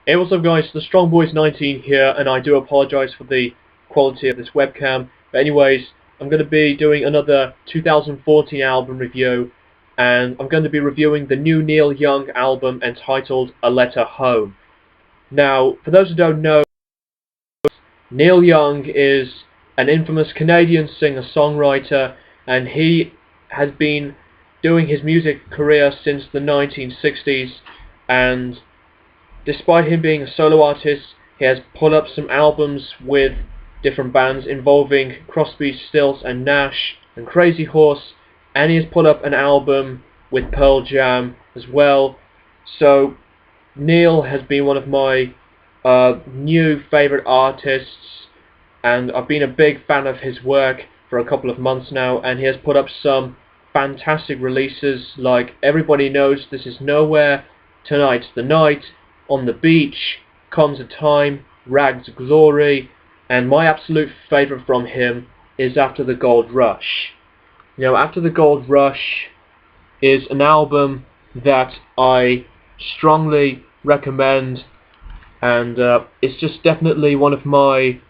Hey, what's up guys, the Strong Boys 19 here, and I do apologize for the quality of this webcam. But anyways, I'm going to be doing another 2014 album review, and I'm going to be reviewing the new Neil Young album entitled A Letter Home. Now, for those who don't know, Neil Young is an infamous Canadian singer-songwriter, and he has been doing his music career since the 1960s, and despite him being a solo artist, he has put up some albums with different bands involving Crosby, Stills and Nash and Crazy Horse, and he has put up an album with Pearl Jam as well. So Neil has been one of my new favourite artists, and I've been a big fan of his work for a couple of months now, and he has put up some fantastic releases like Everybody Knows This Is Nowhere, Tonight's the Night, On the Beach, Comes a Time, Rags to Glory, and my absolute favourite from him is After the Gold Rush. You know, After the Gold Rush is an album that I strongly recommend, and it's just definitely one of my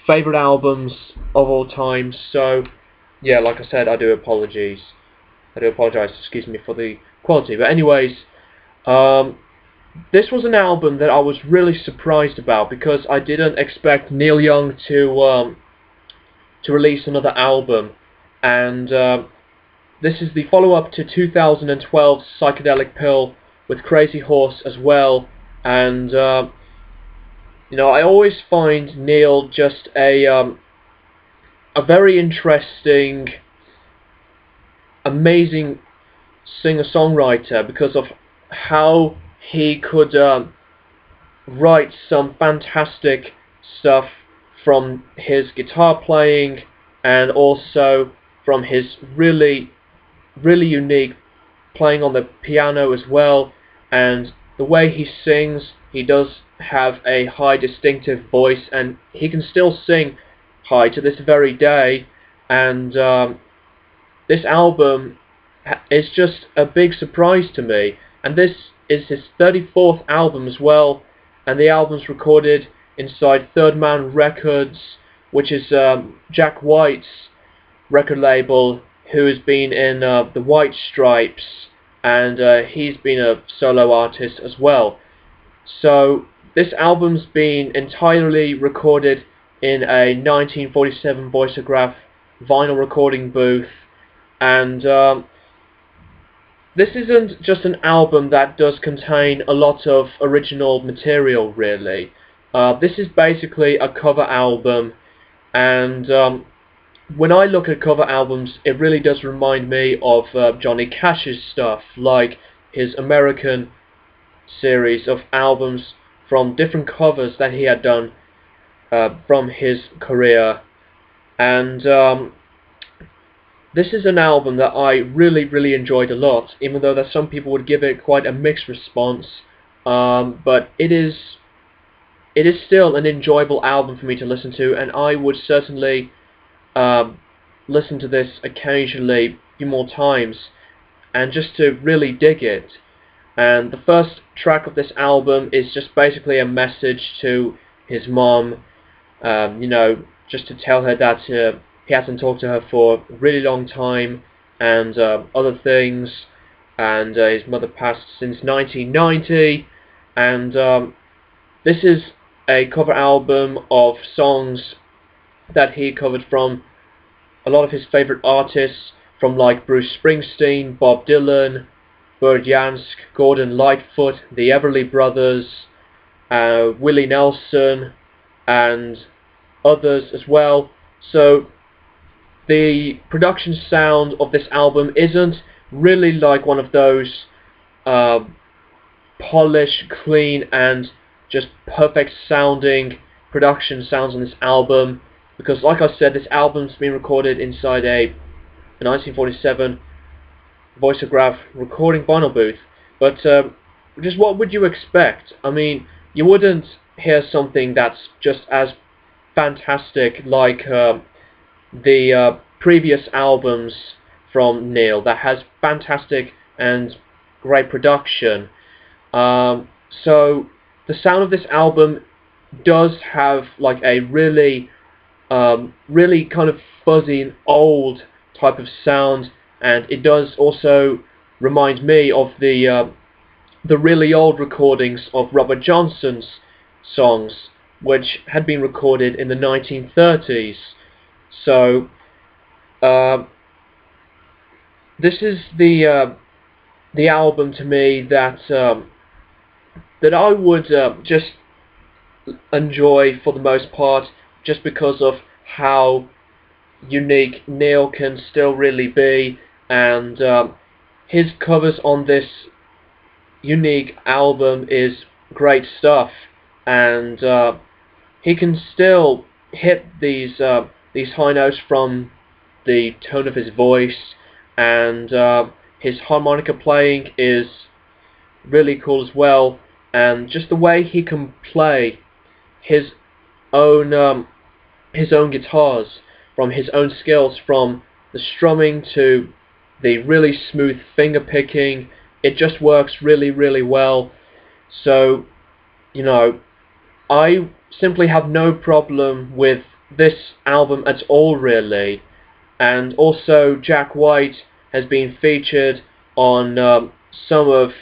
favourite albums of all time. So yeah, like I said, I do apologise, excuse me, for the quality. But anyways, this was an album that I was really surprised about, because I didn't expect Neil Young to release another album, and this is the follow-up to 2012's Psychedelic Pill with Crazy Horse as well. And you know, I always find Neil just a very interesting, amazing singer-songwriter, because of how he could write some fantastic stuff from his guitar playing, and also from his really unique playing on the piano as well. And the way he sings, he does have a high distinctive voice, and he can still sing high to this very day. And this album is just a big surprise to me, and this is his 34th album as well, and the album's recorded inside Third Man Records, which is Jack White's record label, who has been in the White Stripes, and he's been a solo artist as well. So this album's been entirely recorded in a 1947 Voiceograph vinyl recording booth, and this isn't just an album that does contain a lot of original material, really. This is basically a cover album, and when I look at cover albums, it really does remind me of Johnny Cash's stuff, like his American series of albums from different covers that he had done from his career. And this is an album that I really enjoyed a lot, even though that some people would give it quite a mixed response. But it is still an enjoyable album for me to listen to, and I would certainly listen to this occasionally a few more times, and just to really dig it. And the first track of this album is just basically a message to his mom, you know, just to tell her that he hasn't talked to her for a really long time, and other things, and his mother passed since 1990, and this is a cover album of songs that he covered from a lot of his favourite artists, from like Bruce Springsteen, Bob Dylan, Burt Jansch, Gordon Lightfoot, the Everly Brothers, Willie Nelson, and others as well. So the production sound of this album isn't really like one of those polished, clean, and just perfect sounding production sounds on this album, because like I said, this album's been recorded inside a 1947 Voiceograph recording vinyl booth. But just what would you expect? I mean, you wouldn't hear something that's just as fantastic like the previous albums from Neil that has fantastic and great production. So the sound of this album does have like a really really kind of fuzzy and old type of sound, and it does also remind me of the really old recordings of Robert Johnson's songs, which had been recorded in the 1930s. So this is the album to me that that I would just enjoy for the most part, just because of how unique Neil can still really be, and his covers on this unique album is great stuff, and he can still hit these high notes from the tone of his voice, and his harmonica playing is really cool as well, and just the way he can play his own guitars, from his own skills, from the strumming to the really smooth finger picking. It just works really, really well. So, you know, I simply have no problem with this album at all, really. And also, Jack White has been featured on some of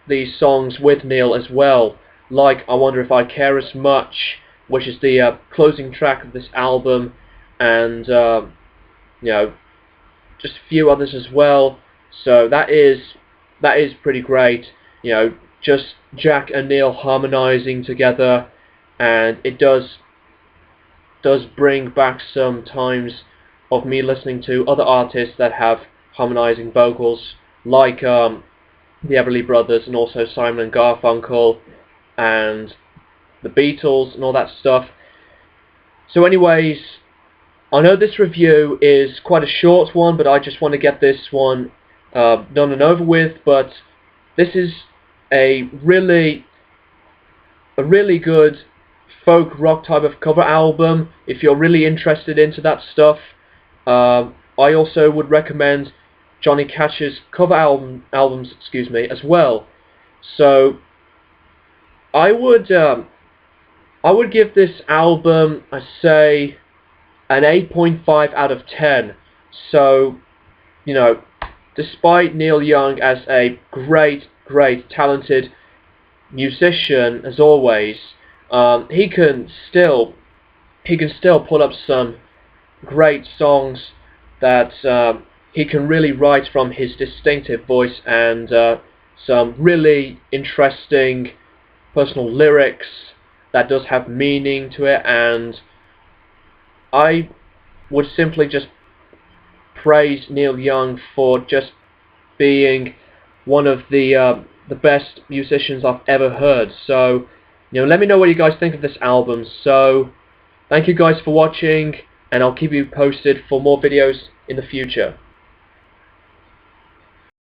these songs with Neil as well, like I Wonder If I Care As Much, which is the closing track of this album, and you know, just a few others as well. So that is pretty great. You know, just Jack and Neil harmonizing together, and it does bring back some times of me listening to other artists that have harmonizing vocals, like the Everly Brothers, and also Simon and Garfunkel, and the Beatles, and all that stuff. So anyways, I know this review is quite a short one, but I just want to get this one done and over with. But this is a really good folk rock type of cover album. If you're really interested into that stuff, I also would recommend Johnny Cash's cover albums, excuse me, as well. So I would give this album, I say, an 8.5 out of 10. So, you know, despite Neil Young as a great, talented musician as always, he can still put up some great songs that he can really write from his distinctive voice, and some really interesting personal lyrics that does have meaning to it. And I would simply just praise Neil Young for just being one of the best musicians I've ever heard. So, you know, let me know what you guys think of this album. So, thank you guys for watching, and I'll keep you posted for more videos in the future.